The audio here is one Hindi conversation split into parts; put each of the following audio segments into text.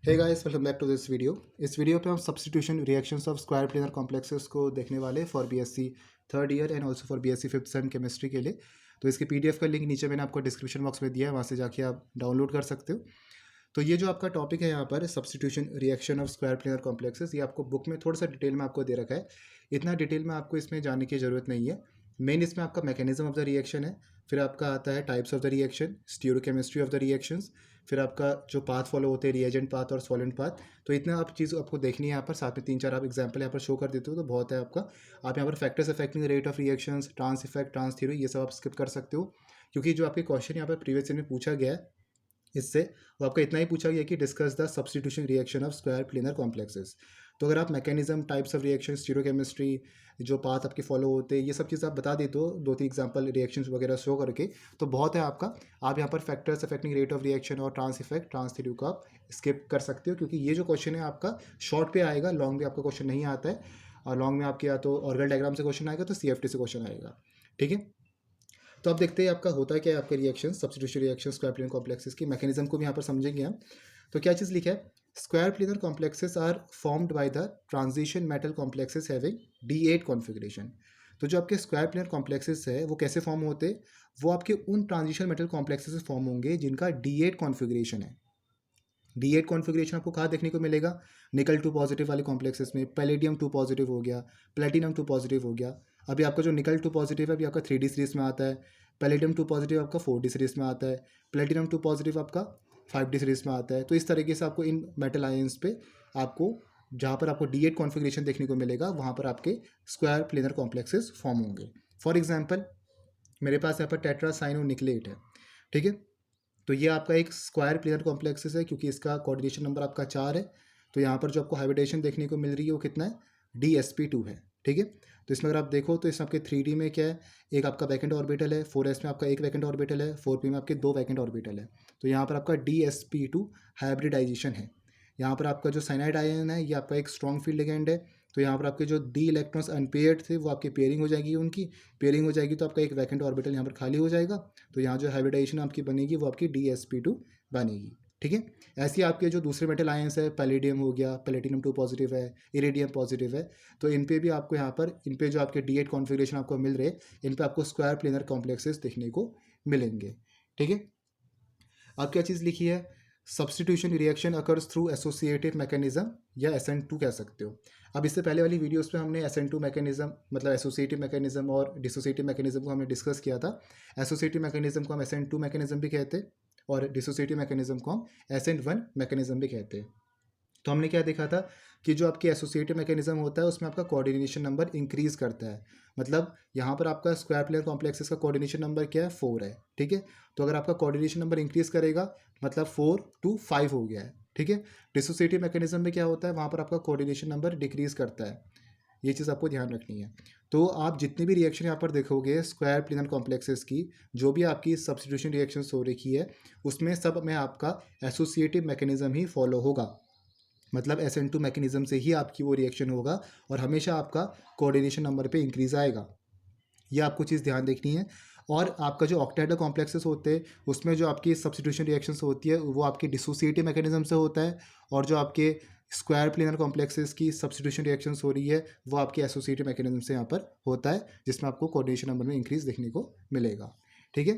Hey guys, welcome back to this video. इस वीडियो पे हम substitution reactions of square planar complexes को देखने वाले for BSc third year and also for BSc fifth sem chemistry के लिए। तो इसके पीडीएफ का लिंक नीचे मैंने आपको डिस्क्रिप्शन बॉक्स में दिया है, वहाँ से जाके आप डाउनलोड कर सकते हो। तो ये जो आपका टॉपिक है यहाँ पर substitution reaction of square planar complexes, ये आपको बुक में थोड़ा सा डिटेल में आपको दे रखा है। इतना डिटेल में आपको इसमें जाने की ज़रूरत नहीं है। मेन इसमें आपका मैकेनिज्म ऑफ द रिएक्शन है, फिर आपका आता है types of the reaction, stereochemistry of the reactions, फिर आपका जो पाथ फॉलो होते हैं रिएजेंट पाथ और सॉल्वेंट पाथ। तो इतना आप चीज़ आपको देखनी है यहाँ पर। साथ में 3-4 आप एग्जाम्पल यहाँ पर शो कर देते हो तो बहुत है आपका। आप यहाँ पर factors affecting rate of reactions, trans effect, trans theory, ये सब आप स्किप कर सकते हो, क्योंकि जो आपके क्वेश्चन यहाँ पर प्रीवियस ईयर में पूछा गया है इससे वो आपका इतना ही पूछा गया कि discuss the substitution reaction of square planar complexes. तो अगर आप mechanism, types of reaction, stereochemistry, जो पाथ आपके फॉलो होते हैं, ये सब चीज़ आप बता देते हो 2-3 एग्जांपल रिएक्शंस वगैरह शो करके, तो बहुत है आपका। आप यहाँ पर factors affecting rate of reaction और ट्रांस इफेक्ट, ट्रांस थ्योरी को आप स्किप कर सकते हो, क्योंकि ये जो क्वेश्चन है आपका शॉर्ट पे आएगा, लॉन्ग में आपका क्वेश्चन नहीं आता है। और लॉन्ग में आपके या तो ऑर्गल डायग्राम से क्वेश्चन आएगा तो सीएफटी से क्वेश्चन आएगा। ठीक है, तो अब देखते हैं आपका होता है क्या है आपका reaction, substitution reaction square planar complexes की मैकेनिज्म को भी यहाँ पर समझेंगे हम। तो क्या चीज़ लिखा है, square planar complexes are formed by the transition metal complexes having D8 configuration. तो जो आपके स्क्वायर प्लेनर कॉम्प्लेक्सेस है वो कैसे फॉर्म होते हैं, वो आपके उन ट्रांजिशन मेटल कॉम्प्लेक्सेस से फॉर्म होंगे जिनका D8 कॉन्फिगरेशन है। D8 कॉन्फिगरेशन आपको कहाँ देखने को मिलेगा, निकल 2 पॉजिटिव वाले कॉम्प्लेक्सेस में पैलेडियम 2 पॉजिटिव हो गया, प्लेटिनम 2 पॉजिटिव हो गया। अभी आपका जो निकल 2 पॉजिटिव है अभी आपका 3D सीरीज में आता है, पैलेडियम 2 पॉजिटिव आपका 4D सीरीज में आता है, प्लेटिनम 2 पॉजिटिव आपका 5D सीरीज में आता है। तो इस तरीके से आपको इन मेटल आयंस पे आपको जहाँ पर आपको D8 कॉन्फिगरेशन देखने को मिलेगा वहाँ पर आपके स्क्वायर प्लेनर कॉम्प्लेक्सेस फॉर्म होंगे। फॉर एग्जाम्पल मेरे पास यहाँ पर टेट्रासाइनोनिक्लेट है। ठीक है, तो ये आपका एक स्क्वायर प्लेनर कॉम्प्लेक्सेस है, क्योंकि इसका कोऑर्डिनेशन नंबर आपका 4 है। तो यहाँ पर जो आपको हाइब्रिडेशन देखने को मिल रही है वो कितना है, DsP2 है। ठीक है, तो इसमें अगर आप देखो तो इसमें आपके 3D में क्या है, एक आपका वैकेंट ऑर्बिटल है, 4s में आपका एक वैकेंट ऑर्बिटल है, 4p में आपके 2 वैकेंट ऑर्बिटल है। तो यहाँ पर आपका DsP2 हाइब्रिडाइजेशन है। यहाँ पर आपका जो साइनाइड आयन है ये आपका एक स्ट्रॉन्ग फील्ड लिगेंड है। तो यहाँ पर आपके जो डी इलेक्ट्रॉन्स अनपेयर्ड थे वो आपकी पेयरिंग हो जाएगी, उनकी पेयरिंग हो जाएगी तो आपका एक वैकेंट ऑर्बिटल यहाँ पर खाली हो जाएगा। तो यहाँ जो हाइब्रिडाइजेशन आपकी बनेगी वो आपकी DsP2 बनेगी। ठीक है, ऐसे आपके जो दूसरे मेटल आयंस है, पैलेडियम हो गया, प्लेटिनम 2 पॉजिटिव है, इरेडियम पॉजिटिव है, तो इन पे भी आपको यहाँ पर इन पे जो आपके D8 कॉन्फिगरेशन आपको मिल रहे हैं, इन पे आपको स्क्वायर प्लेनर कॉम्प्लेक्सेस देखने को मिलेंगे। ठीक है, अब क्या चीज़ लिखी है, substitution reaction occurs through associative mechanism या SN2 कह सकते हो। अब इससे पहले वाली वीडियोस पे हमने SN2 मैकेनिज्म मतलब एसोसिएटिव मैकेनिज्म और डिसोसिएटिव मैकेनिज्म को हमने डिस्कस किया था। एसोसिएटिव मैकेनिज्म को हम SN2 मैकेनिज्म भी कहते हैं और डिसोसिएटिव मैकेनिज्म को हम SN1 मैकेनिज्म भी कहते हैं। तो हमने क्या देखा था कि जो आपकी एसोसिएटिव मैकेनिज्म होता है उसमें आपका कोऑर्डिनेशन नंबर इंक्रीज करता है। मतलब यहाँ पर आपका स्क्वायर प्लेनर कॉम्प्लेक्सेस का कोऑर्डिनेशन नंबर क्या है, 4 है। ठीक है, तो अगर आपका कोऑर्डिनेशन नंबर इंक्रीज करेगा मतलब 4 to 5 हो गया है। ठीक है, डिसोसिएटिव मैकेनिज्म में क्या होता है, वहाँ पर आपका कोऑर्डिनेशन नंबर डिक्रीज करता है। ये चीज़ आपको ध्यान रखनी है। तो आप जितनी भी रिएक्शन यहाँ पर देखोगे स्क्वायर प्लेनर कॉम्प्लेक्सेस की, जो भी आपकी सब्स्टिट्यूशन रिएक्शंस हो रखी है उसमें सब में आपका एसोसिएटिव मैकेनिज्म ही फॉलो होगा। मतलब SN2 मैकेनिज्म से ही आपकी वो रिएक्शन होगा और हमेशा आपका कोऑर्डिनेशन नंबर पे इंक्रीज आएगा। ये आपको चीज़ ध्यान देखनी है। और आपका जो ऑक्टेहेड्रल कॉम्प्लेक्सेस होते हैं उसमें जो आपकी सब्स्टिट्यूशन रिएक्शंस होती है वो आपकी डिसोसिएटिव मैकेनिज्म से होता है, और जो आपके स्क्वायर प्लेनर कॉम्प्लेक्सेस की सब्स्टिट्यूशन रिएक्शंस हो रही है वो आपके एसोसिएटिव मैकेनिज्म से यहाँ पर होता है, जिसमें आपको कोऑर्डिनेशन नंबर में इंक्रीज देखने को मिलेगा। ठीक है,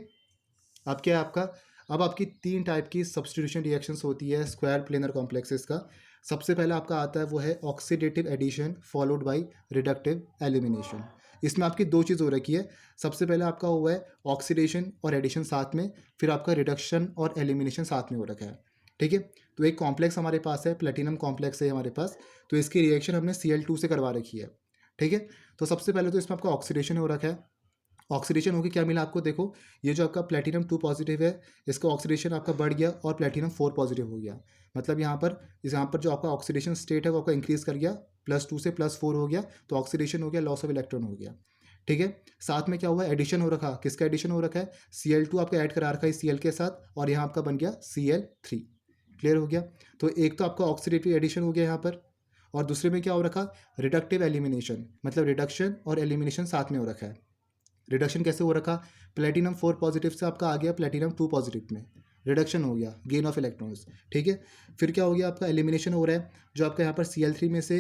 अब क्या है आपका, अब आपकी 3 टाइप की सब्स्टिट्यूशन रिएक्शंस होती है स्क्वायर प्लेनर कॉम्प्लेक्सेस का। सबसे पहला आपका आता है वो है oxidative addition followed by reductive elimination. इसमें आपकी 2 चीज़ हो रखी है। सबसे पहले आपका हुआ है ऑक्सीडेशन और एडिशन साथ में, फिर आपका रिडक्शन और एलिमिनेशन साथ में हो रखा है। ठीक है, तो एक कॉम्प्लेक्स हमारे पास है, प्लेटिनम कॉम्प्लेक्स है हमारे पास, तो इसकी रिएक्शन हमने Cl2 से करवा रखी है। ठीक है, तो सबसे पहले तो इसमें आपका ऑक्सीडेशन हो रखा है। ऑक्सीडेशन होगी क्या मिला आपको, देखो ये जो आपका प्लेटिनम 2 पॉजिटिव है इसका ऑक्सीडेशन आपका बढ़ गया और प्लेटिनम 4 पॉजिटिव हो गया। मतलब यहाँ पर जो आपका ऑक्सीडेशन स्टेट है वो आपका इंक्रीज कर गया, +2 से +4 हो गया, तो ऑक्सीडेशन हो गया, लॉस ऑफ इलेक्ट्रॉन हो गया। ठीक है, साथ में क्या हुआ, एडिशन हो रखा, किसका एडिशन हो रखा है, Cl2 आपका ऐड करा रखा है Cl के साथ और यहाँ आपका बन गया Cl3। क्लियर हो गया, तो एक तो आपका ऑक्सीडेटिव एडिशन हो गया यहाँ पर, और दूसरे में क्या हो रखा, रिडक्टिव एलिमिनेशन, मतलब रिडक्शन और एलिमिनेशन साथ में हो रखा है। रिडक्शन कैसे हो रखा, प्लेटिनम 4 पॉजिटिव से आपका आ गया प्लेटिनम 2 पॉजिटिव में, रिडक्शन हो गया, गेन ऑफ इलेक्ट्रॉन्स, ठीक है। फिर क्या हो गया, आपका एलिमिनेशन हो रहा है, जो आपका यहाँ पर Cl3 में से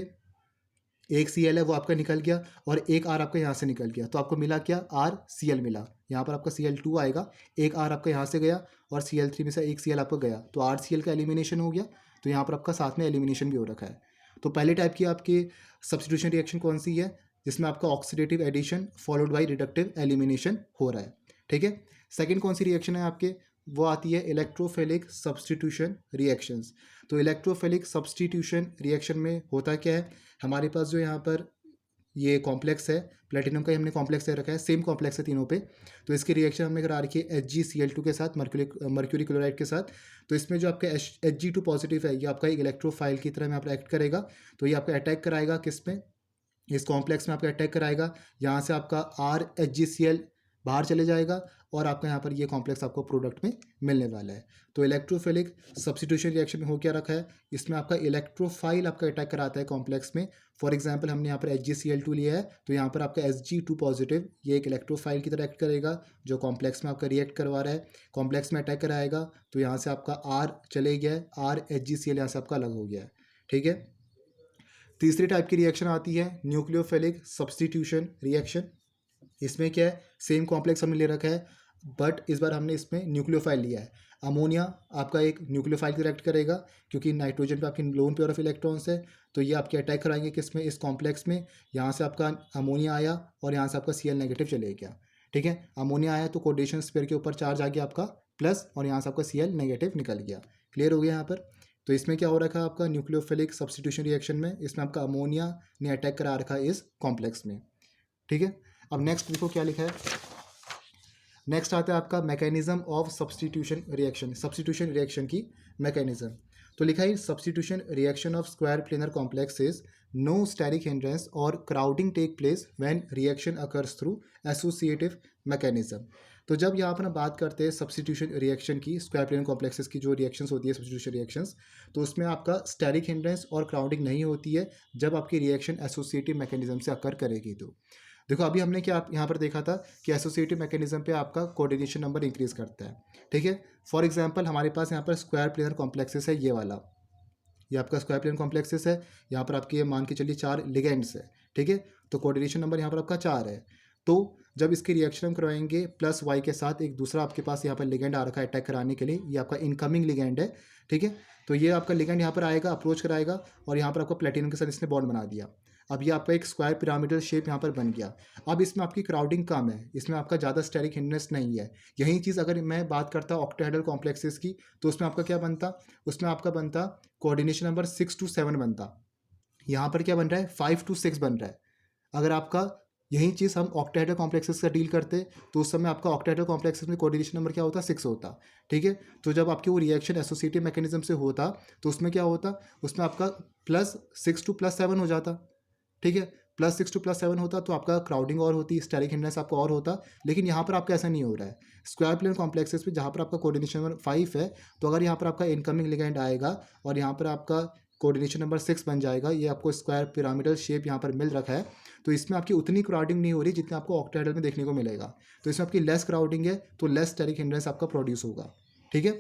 एक Cl है वो आपका निकल गया और एक R आपका यहाँ से निकल गया, तो आपको मिला क्या, RCl मिला। यहाँ पर आपका Cl2 आएगा, एक R आपका यहाँ से गया और Cl3 में से एक Cl आपका गया, तो RCl का एलिमिनेशन हो गया। तो यहाँ पर आपका साथ में एलिमिनेशन भी हो रखा है। तो पहले टाइप की आपकी सब्स्टिट्यूशन रिएक्शन कौन सी है, जिसमें आपका oxidative addition followed by reductive elimination हो रहा है, ठीक है। सेकेंड कौन सी रिएक्शन है आपके, वो आती है इलेक्ट्रोफिलिक सब्स्टिट्यूशन रिएक्शंस। तो इलेक्ट्रोफिलिक सब्स्टिट्यूशन रिएक्शन में होता क्या है, हमारे पास जो यहाँ पर ये कॉम्प्लेक्स है, प्लेटिनम का ही हमने कॉम्प्लेक्स दे रखा है, सेम कॉम्प्लेक्स है तीनों पे। तो इसकी रिएक्शन हमने करा रखी है HgCl2 के साथ, मर्क्यूरी क्लोराइड के साथ। तो इसमें जो आपका Hg2 पॉजिटिव है, ये आपका एक इलेक्ट्रोफाइल की तरह यहाँ पर एक्ट करेगा। तो ये आपका अटैक कराएगा किस में, इस कॉम्प्लेक्स में आपका अटैक कराएगा। यहाँ से आपका RHgCl बाहर चले जाएगा और आपका यहाँ पर ये कॉम्प्लेक्स आपको प्रोडक्ट में मिलने वाला है। तो इलेक्ट्रोफिलिक सब्स्टिट्यूशन रिएक्शन में हो क्या रखा है, इसमें आपका इलेक्ट्रोफाइल आपका अटैक कराता है कॉम्प्लेक्स में। फॉर एग्जांपल हमने यहाँ पर HgCl2 लिया है, तो यहाँ पर आपका Hg2 पॉजिटिव ये एक इलेक्ट्रोफाइल की तरह एक्ट करेगा, जो कॉम्प्लेक्स में आपका रिएक्ट करवा रहा है, कॉम्प्लेक्स में अटैक कराएगा। तो यहाँ से आपका R चले गया है, RHgCl यहाँ से आपका अलग हो गया है, ठीक है। तीसरी टाइप की रिएक्शन आती है न्यूक्लियोफिलिक सब्स्टिट्यूशन रिएक्शन। इसमें क्या है, सेम कॉम्प्लेक्स हमने ले रखा है, बट इस बार हमने इसमें न्यूक्लियोफाइल लिया है। अमोनिया आपका एक न्यूक्लियोफाइल की रिएक्ट करेगा, क्योंकि नाइट्रोजन पे आपकी लोन पेयर ऑफ इलेक्ट्रॉन्स है, तो ये आपके अटैक कराएंगे किसमें, इस कॉम्प्लेक्स में। यहाँ से आपका अमोनिया आया और यहाँ से आपका Cl नेगेटिव चले गया, ठीक है। अमोनिया आया तो कोऑर्डिनेशन स्पेयर के ऊपर चार्ज आ गया आपका प्लस, और यहाँ से आपका Cl नेगेटिव निकल गया। क्लियर हो गया यहाँ पर। तो इसमें क्या हो रखा है आपका न्यूक्लियोफिलिक सब्स्टिट्यूशन रिएक्शन में, इसमें आपका अमोनिया ने अटैक करा रखा है इस कॉम्प्लेक्स में, ठीक है। अब नेक्स्ट देखो क्या लिखा है, नेक्स्ट आता है आपका mechanism of substitution reaction, substitution reaction की मैकेनिज्म। तो लिखा है substitution reaction of square planar complexes, no steric hindrance और crowding take place when reaction occurs through associative mechanism. तो जब यहाँ पर हम बात करते हैं सब्स्टिट्यूशन रिएक्शन की, स्क्वायर प्लेनर कॉम्प्लेक्सेस की जो रिएक्शंस होती है सब्स्टिट्यूशन रिएक्शंस, तो उसमें आपका स्टेरिक हिंड्रेंस और क्राउडिंग नहीं होती है जब आपकी रिएक्शन एसोसिएटिव मैकेनिज्म से अकर करेगी। तो देखो अभी हमने क्या यहाँ पर देखा था कि एसोसिएटिव मैकेनिज्म पे आपका कोऑर्डिनेशन नंबर इंक्रीज करता है, ठीक है। फॉर एग्जांपल हमारे पास यहाँ पर स्क्वायर प्लेनर कॉम्प्लेक्सेस है, ये वाला, ये आपका स्क्वायर प्लेनर कॉम्प्लेक्सेस है। यहाँ पर आपके ये मान के चलिए 4 लिगेंड्स है, ठीक है। तो कोऑर्डिनेशन नंबर यहाँ पर आपका 4 है। तो जब इसकी रिएक्शन हम करवाएंगे +y के साथ, एक दूसरा आपके पास यहाँ पर लिगेंड आ रखा है अटैक कराने के लिए, ये आपका इनकमिंग लिगेंड है, ठीक है। तो ये आपका लिगेंड यहाँ पर आएगा, अप्रोच कराएगा और यहाँ पर आपको प्लेटिनम के साथ इसने बॉन्ड बना दिया। अब ये आपका एक स्क्वायर पिरामिडल शेप यहाँ पर बन गया। अब इसमें आपकी क्राउडिंग कम है, इसमें आपका ज़्यादा स्टेरिक हिंड्रेंस नहीं है। यही चीज़ अगर मैं बात करता ऑक्टाहेड्रल कॉम्प्लेक्सेस की, तो उसमें आपका क्या बनता, उसमें आपका बनता कोऑर्डिनेशन नंबर 6 to 7 बनता। यहाँ पर क्या बन रहा है, 5 to 6 बन रहा है। अगर आपका यही चीज़ हम ऑक्टाहेड्रल कॉम्प्लेक्सेस का डील करते तो उस समय आपका ऑक्टाहेड्रल कॉम्प्लेक्सेस में कोऑर्डिनेशन नंबर क्या होता, 6 होता, ठीक है। तो जब आपकी वो रिएक्शन एसोसिएटिव मैकेनिज्म से होता तो उसमें क्या होता, उसमें आपका +6 to +7 हो जाता, ठीक है। +6 to +7 होता तो आपका क्राउडिंग और होती, स्टेरिक हिंड्रेंस आपका और होता। लेकिन यहाँ पर आपका ऐसा नहीं हो रहा है। स्क्वायर प्लेन कॉम्प्लेक्सेस में जहाँ पर आपका कोऑर्डिनेशन नंबर 5 है, तो अगर यहाँ पर आपका इनकमिंग लिगेंड आएगा और यहाँ पर आपका कोऑर्डिनेशन नंबर 6 बन जाएगा, ये आपको स्क्वायर पिरामिडल शेप यहाँ पर मिल रखा है, तो इसमें आपकी उतनी क्राउडिंग नहीं हो रही जितना आपको ऑक्टाहेड्रल में देखने को मिलेगा। तो इसमें आपकी लेस क्राउडिंग है, तो लेस स्टेरिक हिंड्रेंस आपका प्रोड्यूस होगा, ठीक है।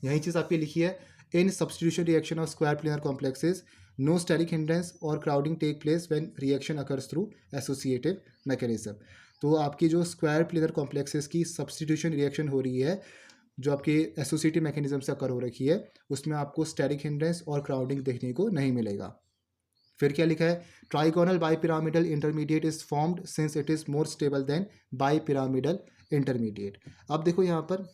यही चीज़ आपकी लिखी है, in substitution reaction of square planar complexes no steric hindrance और crowding take place when reaction occurs through associative mechanism. तो आपकी जो स्क्वायर प्लेनर कॉम्प्लेक्सेस की सब्स्टिट्यूशन रिएक्शन हो रही है, जो आपके एसोसिएटिव मैकेनिज्म से अकर हो रखी है, उसमें आपको स्टेरिक हिंड्रेंस और क्राउडिंग देखने को नहीं मिलेगा। फिर क्या लिखा है, trigonal bipyramidal intermediate is formed since it is more stable than bipyramidal intermediate. अब देखो यहाँ पर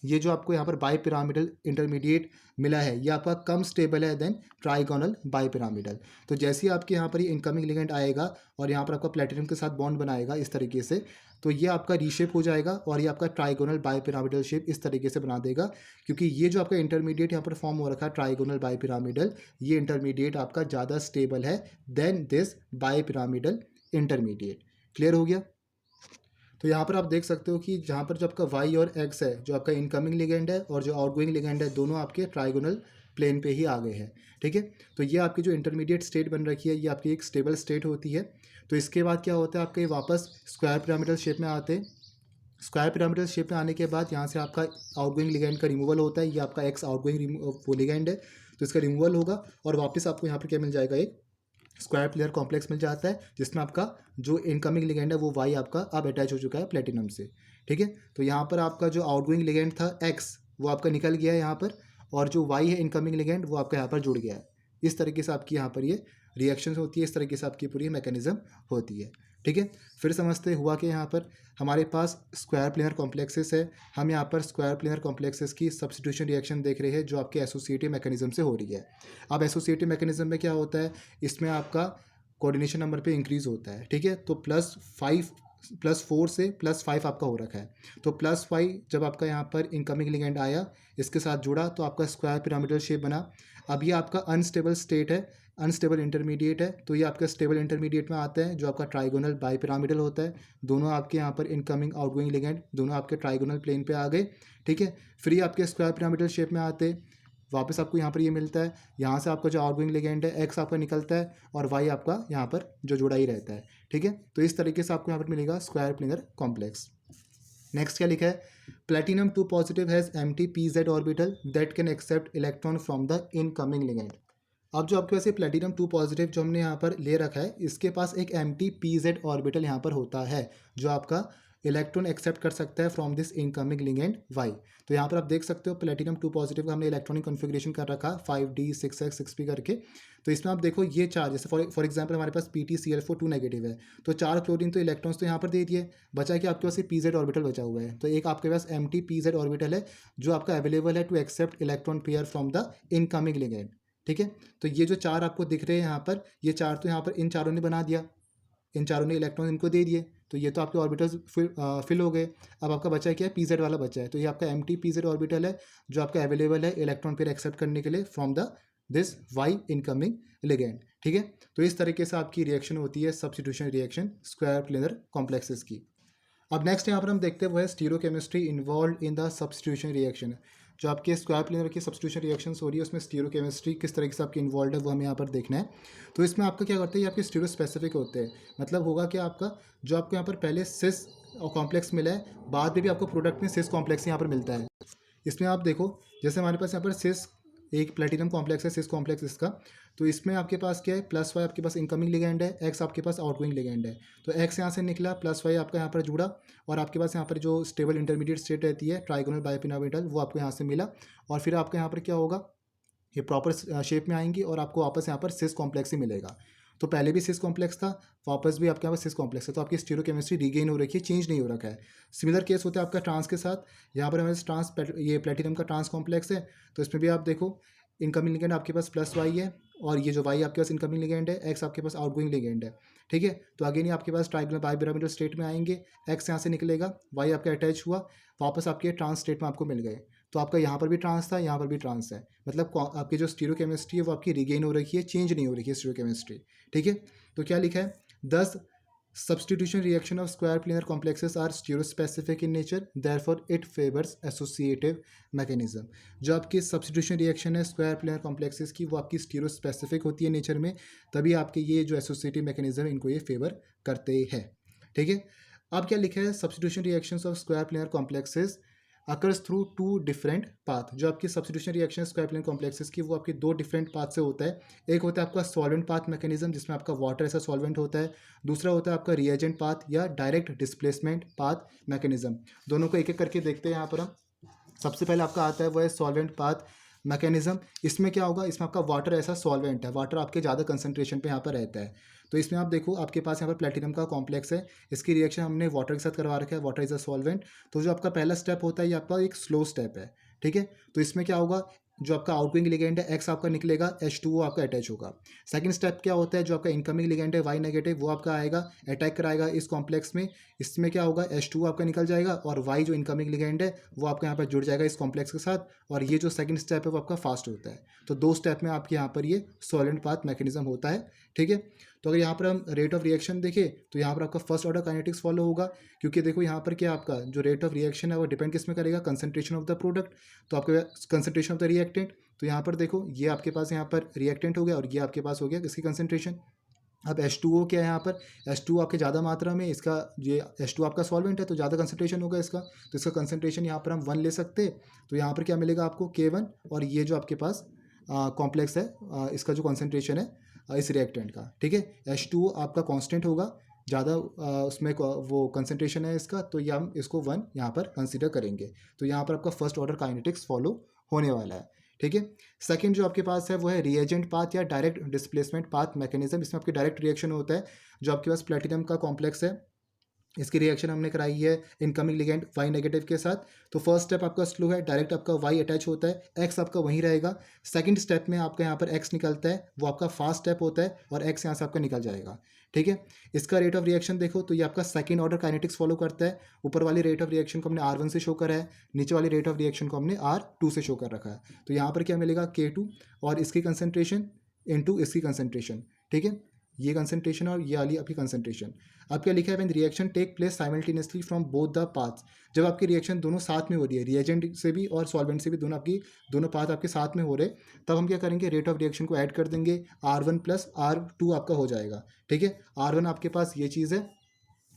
ये जो आपको यहाँ पर बाईपिरामिडल इंटरमीडिएट मिला है, ये आपका कम स्टेबल है देन ट्राइगोनल बाईपिरामिडल। तो जैसे ही आपके यहाँ पर ये इनकमिंग लिगेंड आएगा और यहाँ पर आपका प्लेटिनम के साथ बॉन्ड बनाएगा इस तरीके से, तो ये आपका रीशेप हो जाएगा और ये आपका ट्राइगोनल बाईपिरामिडल शेप इस तरीके से बना देगा, क्योंकि ये जो आपका इंटरमीडिएट यहाँ पर फॉर्म हो रखा है ट्राइगोनल बाईपिरामिडल, ये इंटरमीडिएट आपका ज़्यादा स्टेबल है then this bipyramidal intermediate. Clear हो गया। तो यहाँ पर आप देख सकते हो कि जहाँ पर जो आपका वाई और एक्स है, जो आपका इनकमिंग लिगेंड है और जो आउटगोइंग लिगेंड है, दोनों आपके ट्राइगोनल प्लेन पे ही आ गए हैं, ठीक है। तो ये आपकी जो इंटरमीडिएट स्टेट बन रखी है, ये आपकी एक स्टेबल स्टेट होती है। तो इसके बाद क्या होता है, आपके वापस स्क्वायर पिरामिडल शेप में आते हैं स्क्वायर पिरामिडल शेप में आने के बाद यहाँ से आपका आउटगोइंग लिगेंड का रिमूवल होता है, ये आपका एक्स आउटगोइंग वो लिगेंड है, तो इसका रिमूवल होगा और वापस आपको यहाँ पर क्या मिल जाएगा, एक स्क्वायर प्लेयर कॉम्प्लेक्स मिल जाता है, जिसमें आपका जो इनकमिंग लिगेंड है वो वाई आपका अब अटैच हो चुका है प्लेटिनम से। ठीक है, तो यहाँ पर आपका जो आउटगोइंग लिगेंड था एक्स वो आपका निकल गया है यहाँ पर, और जो वाई है इनकमिंग लिगेंड वो आपका यहाँ पर जुड़ गया है। इस तरीके से आपकी यहाँ पर ये रिएक्शन होती है, इस तरीके से आपकी पूरी मैकेनिज्म होती है। ठीक है, फिर समझते हुआ कि यहाँ पर हमारे पास स्क्वायर प्लेनर कॉम्प्लेक्सेस है, हम यहाँ पर स्क्वायर प्लेनर कॉम्प्लेक्सेस की सब्स्टिट्यूशन रिएक्शन देख रहे हैं जो आपके एसोसिएटिव मैकेनिज्म से हो रही है। अब एसोसिएटिव मैकेनिज्म में क्या होता है, इसमें आपका कोऑर्डिनेशन नंबर पे इंक्रीज होता है। ठीक है, तो +4 से +5 आपका हो रखा है, तो +5 जब आपका यहाँ पर इनकमिंग लिगेंड आया इसके साथ जुड़ा तो आपका स्क्वायर पिरामिडल शेप बना। अब ये आपका अनस्टेबल स्टेट है, अनस्टेबल इंटरमीडिएट है, तो ये आपका स्टेबल इंटरमीडिएट में आता है जो आपका ट्राइगोनल बाईपिरामिडल होता है। दोनों आपके यहाँ पर इनकमिंग आउटगोइंग लिगेंड दोनों आपके ट्राइगोनल प्लेन पे आ गए। ठीक है, फिर ये आपके स्क्वायर पिरामिडल शेप में आते, वापस आपको यहाँ पर ये मिलता है, यहाँ से आपका जो आउटगोइंग लिगेंड है एक्स आपका निकलता है और वाई आपका यहाँ पर जो जुड़ा ही रहता है। ठीक है, तो इस तरीके से आपको यहाँ पर मिलेगा स्क्वायर प्लेनर कॉम्प्लेक्स। नेक्स्ट क्या लिखा है, platinum 2 positive has empty pz orbital that can accept electron from the incoming ligand. अब जो आपके पास ये प्लेटिनम 2 पॉजिटिव जो हमने यहाँ पर ले रखा है इसके पास एक एम्प्टी pz ऑर्बिटल यहाँ पर होता है जो आपका इलेक्ट्रॉन एक्सेप्ट कर सकता है from this incoming ligand Y. तो यहाँ पर आप देख सकते हो प्लेटिनम 2 पॉजिटिव का हमने इलेक्ट्रॉनिक कॉन्फ़िगरेशन कर रखा 5d 6s 6p करके। तो इसमें आप देखो ये चार, जैसे फॉर एग्जांपल हमारे पास PtCl4 2 नेगेटिव है, तो 4 क्लोरीन तो इलेक्ट्रॉन्स तो यहाँ पर दे दिए, बचा कि आपके पास ये pz ऑर्बिटल बचा हुआ है, तो एक आपके पास एम्प्टी pz ऑर्बिटल है जो आपका अवेलेबल है to accept electron pair from the incoming ligand. ठीक है, तो ये जो चार आपको दिख रहे हैं यहाँ पर, ये चार तो यहाँ पर इन चारों ने बना दिया, इन चारों ने इलेक्ट्रॉन इनको दे दिए, तो ये तो आपके ऑर्बिटल्स फिल हो गए। अब आपका बचा क्या है, pz वाला बचा है, तो ये आपका एम्प्टी pz ऑर्बिटल है जो आपका अवेलेबल है इलेक्ट्रॉन पेयर एक्सेप्ट करने के लिए from the this Y incoming ligand. ठीक है, तो इस तरीके से आपकी रिएक्शन होती है substitution reaction square planar complexes की। अब नेक्स्ट यहाँ पर हम देखते हैं वो है stereochemistry involve in the substitution reaction. जो आपके स्क्वायर प्लेनर की सब्स्टिट्यूशन रिएक्शंस हो रही है उसमें स्टीरियोकेमिस्ट्री किस तरीके से आपकी इन्वॉल्व है वो हमें यहाँ पर देखना है। तो इसमें आपका क्या करते हैं, ये आपके स्टीरियो स्पेसिफिक होते हैं, मतलब होगा कि आपका जो आपको यहाँ पर पहले सिस कॉम्प्लेक्स मिला है, बाद में भी आपको प्रोडक्ट में सिस कॉम्प्लेक्स यहाँ पर मिलता है। इसमें आप देखो जैसे हमारे पास यहाँ पर सिस एक प्लेटिनम कॉम्प्लेक्स है, सिस कॉम्प्लेक्स इसका, तो इसमें आपके पास क्या है, +5 आपके पास इनकमिंग लिगेंड है, एक्स आपके पास आउटगोइंग लिगेंड है, तो एक्स यहाँ से निकला, +5 आपका यहाँ पर जुड़ा, और आपके पास यहाँ पर जो स्टेबल इंटरमीडिएट स्टेट रहती है ट्राइगोनल बाइपिरामिडल वो आपको यहाँ से मिला, और फिर आपके यहाँ पर क्या होगा, ये प्रॉपर शेप में आएंगी और आपको वापस यहाँ पर सिस कॉम्प्लेक्स ही मिलेगा। तो पहले भी सिस कॉम्प्लेक्स था, वापस भी आपके यहाँ पर सिस कॉम्प्लेक्स है, तो आपकी स्टीरियोकेमिस्ट्री रीगेन हो रखी है, चेंज नहीं हो रखा है। सिमिलर केस होता है आपका ट्रांस के साथ, यहाँ पर हमारे ट्रांस ये प्लेटिनम का ट्रांस कॉम्प्लेक्स है, तो इसमें भी आप देखो इनकमिंग लिगेंड आपके पास +y है, और ये जो y आपके पास इनकमिंग लिगेंड है, x आपके पास आउटगोइंग लिगेंड है। ठीक है, तो अगेन ये आपके पास ट्राइगोनल बाइपिरामिडल स्टेट में आएंगे, x यहाँ से निकलेगा, y आपका अटैच हुआ, वापस आपके ट्रांस स्टेट में आपको मिल गए, तो आपका यहाँ पर भी ट्रांस था, यहाँ पर भी ट्रांस है, मतलब आपकी जो स्टीरियोकेमिस्ट्री है वो आपकी रिगेन हो रखी है, चेंज नहीं हो रही है स्टीरियोकेमिस्ट्री। ठीक है, तो क्या लिखा है, 10 substitution reaction of square planar complexes are stereospecific in nature, therefore it favors associative mechanism। जो आपकी substitution reaction है square planar complexes की वो आपकी stereospecific होती है नेचर में, तभी आपके ये जो associative mechanism है इनको ये फेवर करते हैं। ठीक है, अब क्या लिखा है, substitution reactions of square planar complexes occurs through 2 different path. जो आपकी substitution reaction square plane complexes की वो आपके 2 डिफरेंट पाथ से होता है। एक होता है आपका सॉल्वेंट पाथ मैकेनिज्म जिसमें आपका वाटर ऐसा सॉल्वेंट होता है, दूसरा होता है आपका रिएजेंट पाथ या डायरेक्ट डिस्प्लेसमेंट पाथ मैकेनिज्म। दोनों को एक एक करके देखते हैं यहाँ पर हम। सबसे पहले आपका आता है वो है सॉल्वेंट पाथ मैकेनिज्म। इसमें क्या होगा, इसमें आपका वाटर ऐसा सॉल्वेंट है, वाटर आपके ज़्यादा कंसंट्रेशन पे यहाँ पर रहता है, तो इसमें आप देखो आपके पास यहाँ पर प्लेटिनम का कॉम्प्लेक्स है, इसकी रिएक्शन हमने वाटर के साथ करवा रखा है, वाटर इज अ सॉल्वेंट। तो जो आपका पहला स्टेप होता है ये आपका एक स्लो स्टेप है। ठीक है, तो इसमें क्या होगा, जो आपका आउटगोइंग लिगेंड है एक्स आपका निकलेगा, H2O आपका अटैच होगा। सेकंड स्टेप क्या होता है, जो आपका इनकमिंग लिगेंड है Y नेगेटिव वो आपका आएगा, अटैक कराएगा इस कॉम्प्लेक्स में, इसमें क्या होगा H2O आपका निकल जाएगा और Y जो इनकमिंग लिगेंड है वो आपका यहाँ पर जुड़ जाएगा इस कॉम्प्लेक्स के साथ, और ये जो सेकंड स्टेप है वो आपका फास्ट होता है। तो 2 स्टेप में आपके यहाँ पर ये सॉल्वेंट पाथ मैकेनिज्म होता है। ठीक है, तो अगर यहाँ पर हम रेट ऑफ रिएक्शन देखें तो यहाँ पर आपका फर्स्ट ऑर्डर काइनेटिक्स फॉलो होगा, क्योंकि देखो यहाँ पर क्या आपका जो रेट ऑफ रिएक्शन है वो डिपेंड किस में करेगा, कंसंट्रेशन ऑफ द प्रोडक्ट। तो आपके कंसंट्रेशन ऑफ द रिएक्टेंट, तो यहाँ पर देखो ये आपके पास यहाँ पर रिएक्टेंट हो गया और ये आपके पास हो गया इसकी कंसंट्रेशन। अब H2O क्या है यहाँ पर, H2O आपके ज़्यादा मात्रा में, इसका ये H2 आपका सॉल्वेंट है तो ज़्यादा कंसनट्रेशन होगा इसका, तो इसका कंसनट्रेशन यहाँ पर हम 1 ले सकते हैं। तो यहाँ पर क्या मिलेगा आपको K1, और ये जो आपके पास कॉम्प्लेक्स है इसका जो कंसनट्रेशन है इस रिएक्टेंट का, ठीक है। H2O आपका कांस्टेंट होगा, ज़्यादा उसमें वो कंसनट्रेशन है इसका, तो ये हम इसको 1 यहाँ पर कंसिडर करेंगे। तो यहाँ पर आपका फर्स्ट ऑर्डर काइनेटिक्स फॉलो होने वाला है, ठीक है। सेकंड जो आपके पास है वो है रिएजेंट पाथ या डायरेक्ट डिस्प्लेसमेंट पाथ मैकेनिज्म। इसमें आपके डायरेक्ट रिएक्शन होता है। जो आपके पास प्लेटिनम का कॉम्प्लेक्स है, इसकी रिएक्शन हमने कराई है इनकमिंग लिगेंड वाई नेगेटिव के साथ। तो फर्स्ट स्टेप आपका स्लो है, डायरेक्ट आपका वाई अटैच होता है, एक्स आपका वहीं रहेगा। सेकंड स्टेप में आपका यहाँ पर एक्स निकलता है, वो आपका फास्ट स्टेप होता है, और एक्स यहाँ से आपका निकल जाएगा, ठीक है। इसका रेट ऑफ रिएक्शन देखो तो ये आपका सेकंड ऑर्डर काइनेटिक्स फॉलो करता है। ऊपर वाली रेट ऑफ रिएक्शन को हमने R1 से शो करा है, नीचे वाली रेट ऑफ रिएक्शन को हमने R2 से शो कर रखा है। तो यहाँ पर क्या मिलेगा K2 और इसकी कंसनट्रेशन इनटू इसकी कंसनट्रेशन, ठीक है। ये कंसनट्रेशन और ये वाली आपकी कंसनट्रेशन। अब क्या लिखा है, when reaction take place simultaneously from both the paths. जब आपकी रिएक्शन दोनों साथ में हो रही है, रिएजेंट से भी और सॉल्वेंट से भी, दोनों पाथ आपके साथ में हो रहे, तब हम क्या करेंगे, रेट ऑफ रिएक्शन को ऐड कर देंगे, R1 प्लस R2 आपका हो जाएगा, ठीक है। R1 आपके पास ये चीज़ है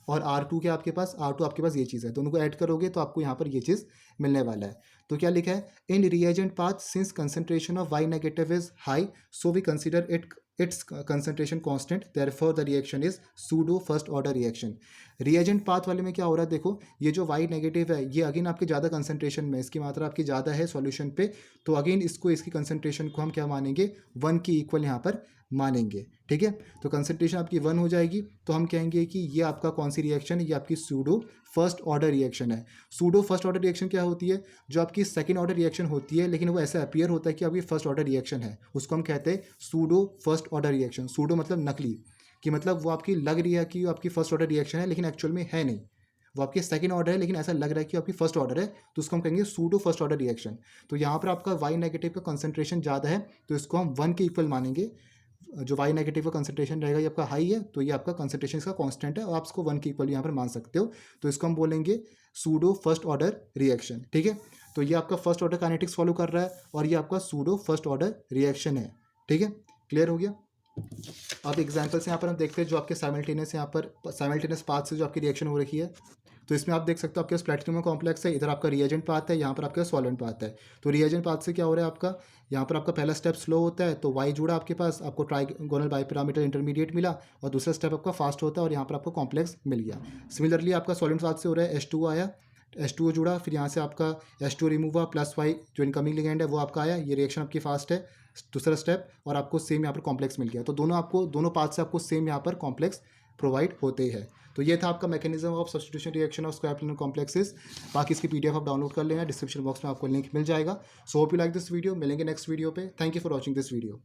और R2 क्या आपके पास, R2 आपके पास ये चीज़ है, दोनों को ऐड करोगे तो आपको यहाँ पर ये चीज़ मिलने वाला है। तो क्या लिखा है, in reagent path since concentration of Y negative is high so we consider its concentration constant, therefore the reaction is pseudo first order reaction. Reagent path वाले में क्या हो रहा है, देखो ये जो वाई नेगेटिव है ये अगेन आपके ज़्यादा कंसंट्रेशन में, इसकी मात्रा आपकी ज़्यादा है सॉल्यूशन पे, तो अगेन इसकी कंसंट्रेशन को हम क्या मानेंगे, 1 की इक्वल यहाँ पर मानेंगे, ठीक है। तो कंसंट्रेशन आपकी 1 हो जाएगी, तो हम कहेंगे कि ये आपका कौन सी रिएक्शन है, ये आपकी सूडो फर्स्ट ऑर्डर रिएक्शन है। सूडो फर्स्ट ऑर्डर रिएक्शन क्या होती है, जो आपकी सेकंड ऑर्डर रिएक्शन होती है लेकिन वो ऐसे अपीयर होता है कि आपकी फर्स्ट ऑर्डर रिएक्शन है, उसको हम कहते हैं pseudo first order reaction. Pseudo मतलब नकली, कि मतलब वो आपकी लग रही है कि वो आपकी फर्स्ट ऑर्डर रिएक्शन है लेकिन एक्चुअल में है नहीं, वो आपकी सेकंड ऑर्डर है लेकिन ऐसा लग रहा है कि आपकी फर्स्ट ऑर्डर है, तो उसको हम कहेंगे सूडो फर्स्ट ऑर्डर रिएक्शन। तो यहाँ पर आपका वाई नेगेटिव का कंसंट्रेशन ज़्यादा है तो इसको हम 1 के इक्वल मानेंगे। जो वाई नेगेटिव का कंसंट्रेशन रहेगा ये आपका हाई है, तो ये आपका कंसंट्रेशन इसका कांस्टेंट है और आप इसको 1 के इक्वल यहाँ पर मान सकते हो, तो इसको हम बोलेंगे सूडो फर्स्ट ऑर्डर रिएक्शन, ठीक है। तो ये आपका फर्स्ट ऑर्डर काइनेटिक्स फॉलो कर रहा है और ये आपका सूडो फर्स्ट ऑर्डर रिएक्शन है, ठीक है। क्लियर हो गया। अब एग्जाम्पल से यहाँ पर हम देखते हैं जो आपके साइमल्टेनियस यहाँ पर साइमल्टेनियस पाथ से जो आपकी रिएक्शन हो रही है। तो इसमें आप देख सकते हो आपके पास प्लैटिनम कॉम्प्लेक्स है, इधर आपका रिएजेंट पाथ है, यहाँ पर आपका सॉल्वेंट पाथ है। तो रिएजेंट पाथ से क्या हो रहा है आपका, यहाँ पर आपका पहला स्टेप स्लो होता है, तो वाई जुड़ा आपके पास, आपको ट्राइगोनल बाइपिरामिडल इंटरमीडिएट मिला, और दूसरा स्टेप आपका फास्ट होता है और यहाँ पर आपको कॉम्प्लेक्स मिल गया। सिमिलरली आपका सॉल्वेंट पाथ से हो रहा है, H2O आया, H2O जुड़ा, फिर यहाँ से आपका H2O रिमूव हुआ, प्लस वाई जो इनकमिंग लिगेंड है वो आपका आया, ये रिएक्शन आपकी फास्ट है, दूसरा स्टेप, और आपको सेम यहाँ पर कॉम्प्लेक्स मिल गया। तो दोनों पाथ से आपको सेम यहाँ पर कॉम्प्लेक्स प्रोवाइड होते हैं। तो ये था आपका mechanism of substitution reaction of square planar complexes. बाकी इसकी PDF आप डाउनलोड कर लेना, डिस्क्रिप्शन बॉक्स में आपको लिंक मिल जाएगा। So hope you like this video, मिलेंगे नेक्स्ट वीडियो पे। Thank you for watching this video.